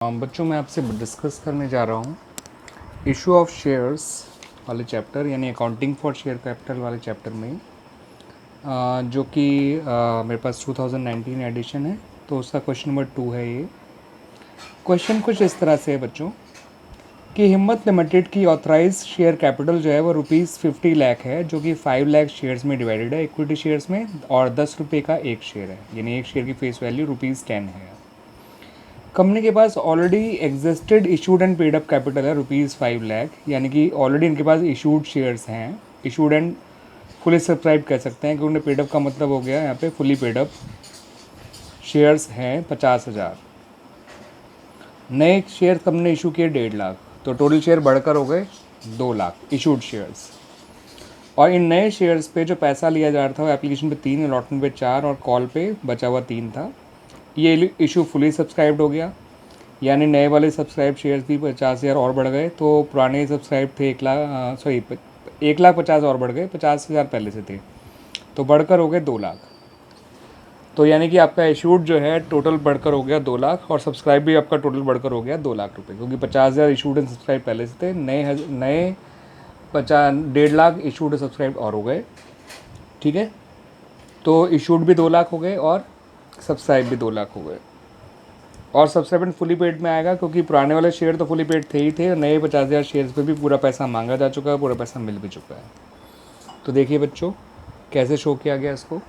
बच्चों मैं आपसे डिस्कस करने जा रहा हूँ इशू ऑफ शेयर्स वाले चैप्टर यानी अकाउंटिंग फॉर शेयर कैपिटल वाले चैप्टर में जो कि मेरे पास 2019 एडिशन है, तो उसका क्वेश्चन नंबर 2 है। ये क्वेश्चन कुछ इस तरह से है बच्चों कि हिम्मत लिमिटेड की ऑथराइज शेयर कैपिटल जो है वो ₹50 लाख है, जो कि 5 लाख शेयर्स में डिवाइडेड है इक्विटी शेयर्स में, और ₹10 का एक शेयर है, यानी एक शेयर की फेस वैल्यू ₹10 है। कंपनी के पास already existed issued and paid up capital है ₹5 लाख, यानी कि ऑलरेडी इनके पास इशूड शेयर्स हैं, इशूड एंड फुली सब्सक्राइब कह सकते हैं, क्योंकि पेड अप का मतलब हो गया यहाँ पे फुली पेड अप शेयर्स हैं 50,000। नए शेयर कंपनी ने इशू किए 1.5 लाख, तो टोटल शेयर बढ़कर हो गए 2 लाख इशूड शेयर्स। और इन नए शेयर्स पे जो पैसा लिया जा रहा था वो एप्लीकेशन पे 3, अलॉटमेंट पे 4 और कॉल पे बचा हुआ 3 था। ये इशू फुली सब्सक्राइब्ड हो गया, यानी नए वाले सब्सक्राइब शेयर्स भी 50,000 और बढ़ गए, तो पुराने सब्सक्राइब थे 1,50,000 और बढ़ गए, 50,000 पहले से थे, तो बढ़कर हो गए 2 लाख। तो यानी कि आपका इशूड जो है टोटल बढ़कर हो गया 2 लाख, और सब्सक्राइब भी आपका टोटल बढ़कर हो गया 2 लाख रुपए, क्योंकि 50,000 इशूड एंड सब्सक्राइब पहले से थे, नए 1.5 लाख इशूड और सब्सक्राइब और हो गए। ठीक है, तो इशूड भी 2 लाख हो गए और सब्सक्राइब भी 2 लाख हो गए, और सब्सक्राइब फुली पेड में आएगा, क्योंकि पुराने वाले शेयर तो फुली पेड थे ही थे, और नए 50,000 शेयर्स पे भी पूरा पैसा मांगा जा चुका है, पूरा पैसा मिल भी चुका है। तो देखिए बच्चों कैसे शो किया गया इसको।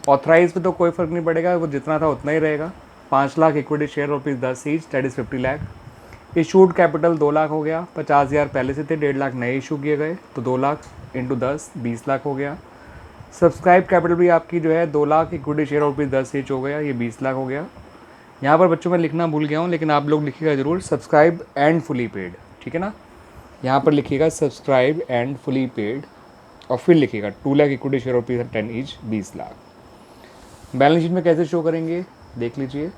ऑथराइज पे तो कोई फ़र्क नहीं पड़ेगा, वो जितना था उतना ही रहेगा। 5 lakh equity share ₹10 each, that is 50 lakh. Issued capital 2 lakh हो गया, 50,000 पहले से थे, 1.5 लाख नए इशू किए गए, तो 2 लाख इंटू 10 20 लाख हो गया। सब्सक्राइब कैपिटल भी आपकी जो है 2 लाख इक्विटी शेयर ₹10 ईच हो गया, ये 20 लाख हो गया। यहाँ पर बच्चों मैं लिखना भूल गया हूँ, लेकिन आप लोग लिखिएगा ज़रूर सब्सक्राइब एंड फुली पेड, ठीक है ना। यहाँ पर लिखिएगा सब्सक्राइब एंड फुली पेड, और फिर लिखिएगा 2 lakh equity share ₹10 each, 20 lakh. Balance sheet में कैसे शो करेंगे देख लीजिए।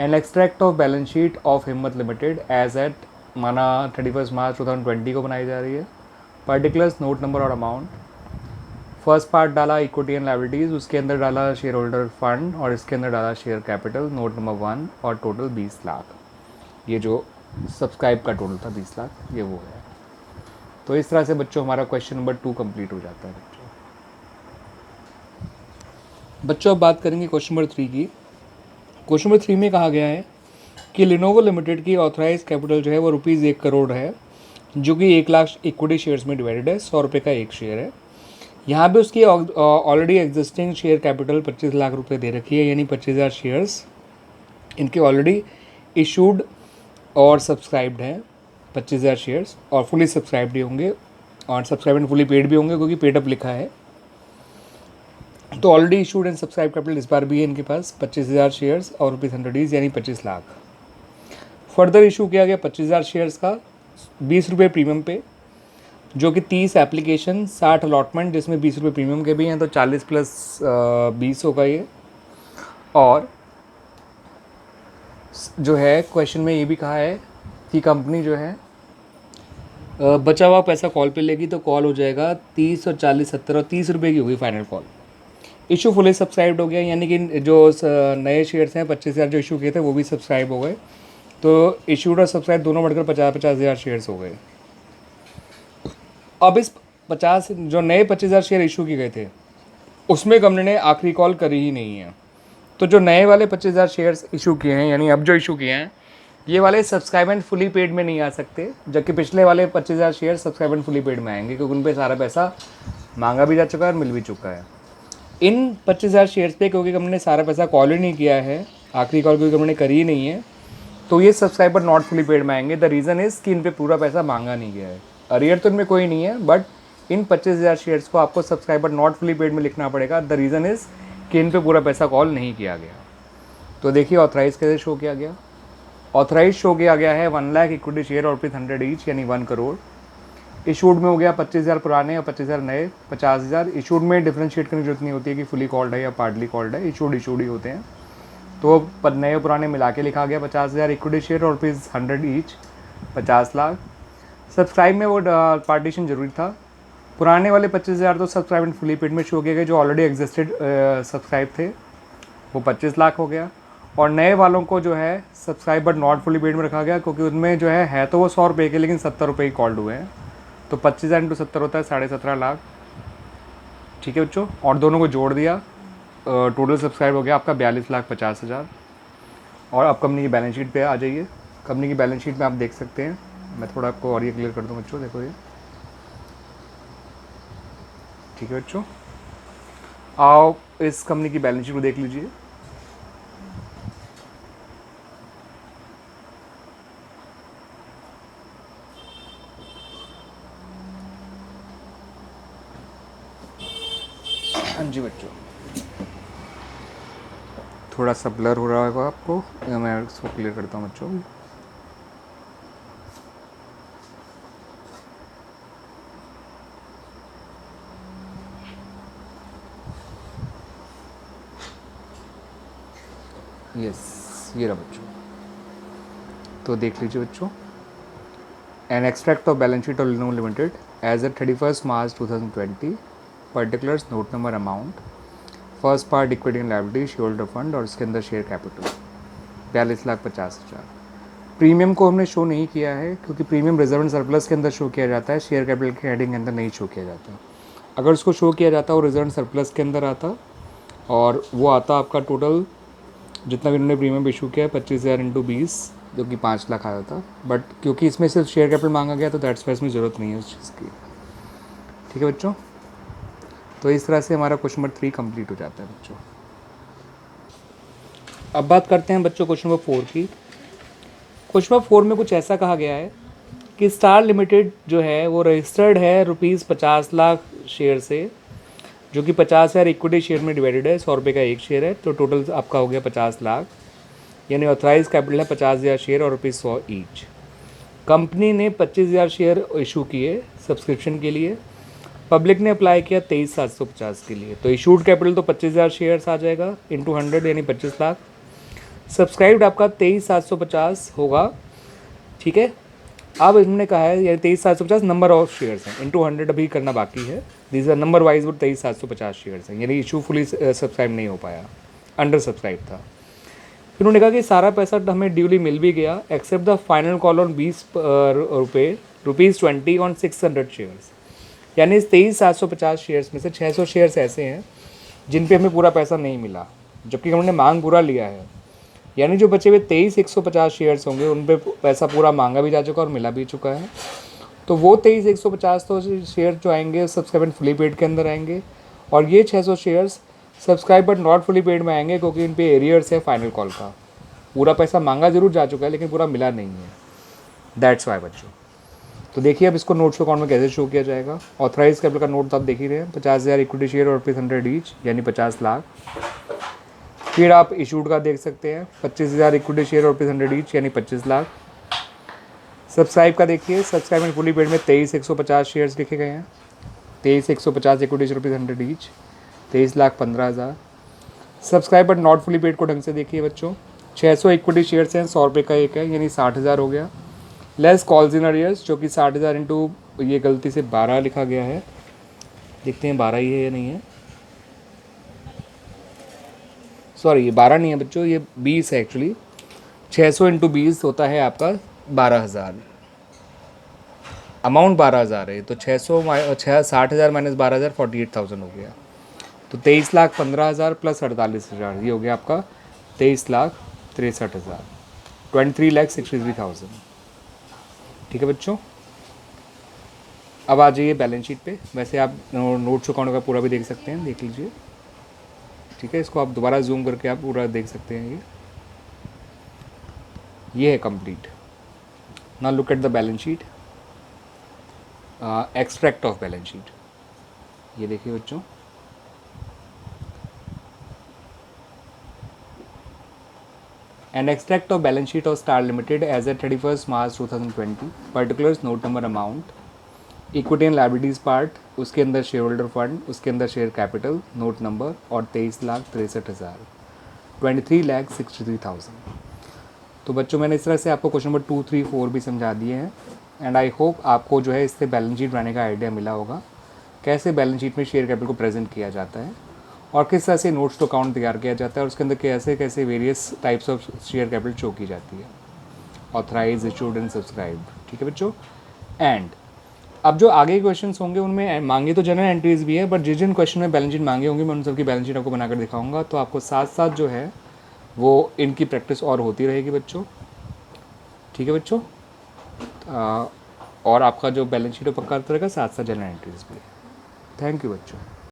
N extract of balance sheet of हिम्मत लिमिटेड एज एट माना 31 मार्च 2020 को बनाई जा रही है। पर्टिकुलर्स नोट नंबर और अमाउंट। फर्स्ट पार्ट डाला इक्विटी एंड लायबिलिटीज़, उसके अंदर डाला शेयर होल्डर फंड, और इसके अंदर डाला शेयर कैपिटल नोट नंबर 1, और टोटल 20 लाख। ये जो सब्सक्राइब का टोटल था 20 लाख, ये वो है। तो इस तरह से बच्चों हमारा क्वेश्चन नंबर 2 कंप्लीट हो जाता है। बच्चों अब बात करेंगे क्वेश्चन नंबर 3 की। क्वेश्चन नंबर 3 में कहा गया है कि लिनोवो लिमिटेड की ऑथराइज कैपिटल जो है वो ₹1 करोड़ है, जो कि 1 लाख इक्विटी शेयर्स में डिवाइडेड है, ₹100 का एक शेयर है। यहाँ पे उसकी already existing share capital 25 lakh रुपए दे रखी है, यानी 25,000 शेयर्स इनके ऑलरेडी इशूड और सब्सक्राइब्ड हैं 25,000 शेयर्स, और फुली सब्सक्राइब्ड भी होंगे, और सब्सक्राइब एंड फुली पेड भी होंगे, क्योंकि पेड अप लिखा है। तो already issued and subscribe capital इस बार भी है इनके पास 25,000 शेयर्स और ₹100 ईच, यानी 25 लाख। फर्दर इशू किया गया 25,000 शेयर्स का ₹20 प्रीमियम पे, जो कि 30 एप्लीकेशन 60 अलॉटमेंट, जिसमें ₹20 प्रीमियम के भी हैं, तो 40 प्लस 20 होगा ये। और जो है क्वेश्चन में ये भी कहा है कि कंपनी जो है बचा हुआ पैसा कॉल पे लेगी, तो कॉल हो जाएगा 30 और 40 70 और ₹30 की होगी final call. Issue fully subscribed हो गया, यानी कि जो नए शेयर्स हैं 25,000 जो इशू किए थे वो भी सब्सक्राइब हो गए, तो इशूड और सब्सक्राइब दोनों बढ़कर 50,000 शेयर्स हो गए। अब इस 50 जो नए 25,000 शेयर इशू किए गए थे उसमें कंपनी ने आखिरी कॉल करी ही नहीं है, तो जो नए वाले 25,000 शेयर्स इशू किए हैं, यानी अब जो इशू किए हैं, ये वाले सब्सक्राइब एंड फुली पेड में नहीं आ सकते, जबकि पिछले वाले 25,000 share subscribe and fully paid में आएंगे, क्योंकि उन पर सारा पैसा मांगा भी जा चुका है और मिल भी चुका है। इन 25,000 शेयर्स पे क्योंकि कंपनी ने सारा पैसा कॉल ही नहीं किया है, आखिरी कॉल क्योंकि कंपनी ने करी ही नहीं है, तो ये सब्सक्राइबर नॉट फुली पेड में आएंगे। द रीज़न इज़ कि इन पे पूरा पैसा मांगा नहीं गया है। अरियर तो इनमें कोई नहीं है, बट इन 25,000 शेयर्स को आपको सब्सक्राइबर नॉट फुली पेड में लिखना पड़ेगा। द रीज़न इज़ कि इन पे पूरा पैसा कॉल नहीं किया गया। तो देखिए ऑथराइज कैसे शो किया गया। ऑथराइज शो किया गया है 1 लाख इक्विटी शेयर और ₹100 ईच, यानी 1 करोड़। इशूड में हो गया 25,000 पुराने और 25,000 नए, 50,000। इशूड में डिफरेंशिएट करने की जरूरत नहीं होती है कि फुली कॉल्ड है या पार्टली कॉल्ड है, इशूड ही होते हैं, तो नए पुराने मिला के लिखा गया 50,000 इक्विटी शेयर और ₹100 ईच, 50 लाख। सब्सक्राइब में वो पार्टीशन जरूरी था। पुराने वाले 25,000 तो सब्सक्राइब एंड फुली पेड में शो किए गए, जो ऑलरेडी एग्जिस्टेड सब्सक्राइब थे, वो 25 लाख हो गया। और नए वालों को जो है subscribe but not fully paid में रखा गया, क्योंकि उनमें जो है तो वो 100 रुपये के, लेकिन 70 रुपये ही कॉल्ड हुए हैं। तो 25,000 इंटू 70 होता है 17.5 लाख। ठीक है बच्चों, और दोनों को जोड़ दिया, टोटल सब्सक्राइब हो गया आपका 42,50,000। और अब कंपनी की बैलेंस शीट पे आ जाइए। कंपनी की बैलेंस शीट में आप देख सकते हैं, मैं थोड़ा आपको और ये क्लियर कर दूँ बच्चों, देखो ये। ठीक है बच्चों, आओ इस कंपनी की बैलेंस शीट को देख लीजिए। हाँ जी बच्चों, थोड़ा सा ब्लर हो रहा होगा आपको, मैं इसको क्लियर करता हूँ बच्चों। यस, ये रहा बच्चों, तो देख लीजिए बच्चों। An extract of balance sheet of Lenovo limited as at 31 March 2020, particulars note number amount, first part equity and liability share holder fund, और उसके अंदर शेयर कैपिटल 42,50,000। प्रीमियम को हमने शो नहीं किया है, क्योंकि प्रीमियम रिजर्व एंड सरप्लस के अंदर शो किया जाता है, शेयर कैपिटल के हेडिंग के अंदर नहीं शो किया जाता। अगर उसको शो किया जाता वो रिजर्व एंड सरप्लस के अंदर आता, और वो आता आपका टोटल जितना भी उन्होंने प्रीमियम इशू किया है 25,000 इंटू 20, जो कि 5 लाख आया था। बट क्योंकि इसमें सिर्फ शेयर कैपिटल मांगा गया तो दैट्स वाई इसमें ज़रूरत नहीं है उस चीज़ की। ठीक है बच्चों, तो इस तरह से हमारा क्वेश्चन नंबर 3 कंप्लीट हो जाता है बच्चों। अब बात करते हैं बच्चों क्वेश्चन नंबर 4 की। क्वेश्चन नंबर 4 में कुछ ऐसा कहा गया है कि स्टार लिमिटेड जो है वो रजिस्टर्ड है ₹50 लाख शेयर से, जो कि 50,000 इक्विटी शेयर में डिवाइडेड है, 100 रुपये का एक शेयर है, तो टोटल आपका हो गया 50 लाख। यानी ऑथराइज कैपिटल है 50,000 शेयर और ₹100 ईच। कंपनी ने 25,000 शेयर इशू किए सब्सक्रिप्शन के लिए, पब्लिक ने अप्लाई किया 23,750 के लिए। तो इशूड कैपिटल तो 25,000 शेयर्स आ जाएगा इंटू 100 यानी 25 लाख। सब्सक्राइब्ड आपका 23,750 होगा। ठीक है, अब इन्होंने कहा है यानी 23,750 नंबर ऑफ शेयर्स हैं, इंटू 100 अभी करना बाकी है। दिस आर नंबर वाइज वो 23,750 शेयर्स हैं, यानी इशू फुली सब्सक्राइब नहीं हो पाया, अंडर सब्सक्राइब था। फिर उन्होंने कहा कि सारा पैसा हमें ड्यूली मिल भी गया, except the final call on ₹20 on 600 shares. यानी इस 23,750 शेयर्स में से 600 शेयर्स ऐसे हैं जिन पे हमें पूरा पैसा नहीं मिला, जबकि हमने मांग पूरा लिया है। यानी जो बचे हुए 23,150 शेयर्स होंगे उन पे पैसा पूरा मांगा भी जा चुका और मिला भी चुका है। तो वो 23,150 तो शेयर जो आएंगे सब्सक्राइब फुली पेड के अंदर आएंगे, और ये 600 shares subscribe but not fully paid में आएंगे, क्योंकि इन पे एरियर्स है फाइनल कॉल का। पूरा पैसा मांगा जरूर जा चुका है लेकिन पूरा मिला नहीं है, दैट्स वाई बच्चों। तो देखिए अब इसको नोट्स अकाउंट में कैसे शो किया जाएगा। ऑथराइज कैपिटल का नोट आप देख ही रहे हैं, 50,000 इक्विटी शेयर और ₹100 ईच यानी 50 लाख। फिर आप इशूड का देख सकते हैं 25,000 इक्विटी शेयर और ₹100 ईच यानी 25 लाख। सब्सक्राइब का देखिए, सब्सक्राइब एंड फुली पेड में 23,150 शेयर्स लिखे गए हैं, 23,150 equity share ₹100 each, 23,15,000। Subscribe but not fully paid को ढंग से देखिए बच्चों, 600 इक्विटी शेयर्स हैं, 100 रुपये का एक है यानी 60,000 हो गया। लेस कॉल्स इन अरियर्स जो कि 60,000 इंटू, ये गलती से 12 लिखा गया है, देखते हैं 12 ही है या नहीं है। सॉरी ये 12 नहीं है बच्चों, ये 20 है एक्चुअली। 600 इंटू 20 होता है आपका 12,000, अमाउंट 12,000 है, तो 60,000 माइनस 12,000 48,000 हो गया। तो 23,15,000 प्लस 48,000 ये हो गया आपका 23,63,000, 23,63,000। ठीक है बच्चों, अब आ जाइए बैलेंस शीट पे। वैसे आप नोट्स अकाउंट का पूरा भी देख सकते हैं, देख लीजिए। ठीक है, इसको आप दोबारा जूम करके आप पूरा देख सकते हैं। ये है complete. Now look at the balance sheet, extract of balance sheet. ये देखिए बच्चों, An extract of balance sheet of Star Limited as at 31st March 2020, particulars note number amount, equity and liabilities part, उसके अंदर share holder fund, उसके अंदर share capital, note number और 23,63,000, 23,63,000। तो बच्चों मैंने इस तरह से आपको क्वेश्चन नंबर 2, 3, 4 भी समझा दिए हैं, एंड आई होप आपको जो है इससे बैलेंस शीट बनाने का आइडिया मिला होगा, कैसे बैलेंस शीट में शेयर कैपिटल को प्रेजेंट किया जाता है। और किस तरह से नोट्स टू अकाउंट तैयार किया जाता है और उसके अंदर कैसे कैसे various types of share capital show की जाती है, ऑथराइज, इशूड एंड सब्सक्राइब। ठीक है बच्चों। एंड अब जो आगे के क्वेश्चंस होंगे उनमें मांगे तो जनरल एंट्रीज भी है, बट जिस जिन क्वेश्चन में बैलेंस शीट मांगे होंगे मैं उन सबकी बैलेंस शीट आपको बनाकर दिखाऊंगा, तो आपको साथ साथ जो है वो इनकी प्रैक्टिस और होती रहेगी बच्चों। ठीक है बच्चों। और आपका जो बैलेंस शीट है पक्का आता रहेगा, साथ साथ जनरल एंट्रीज भी। थैंक यू बच्चों।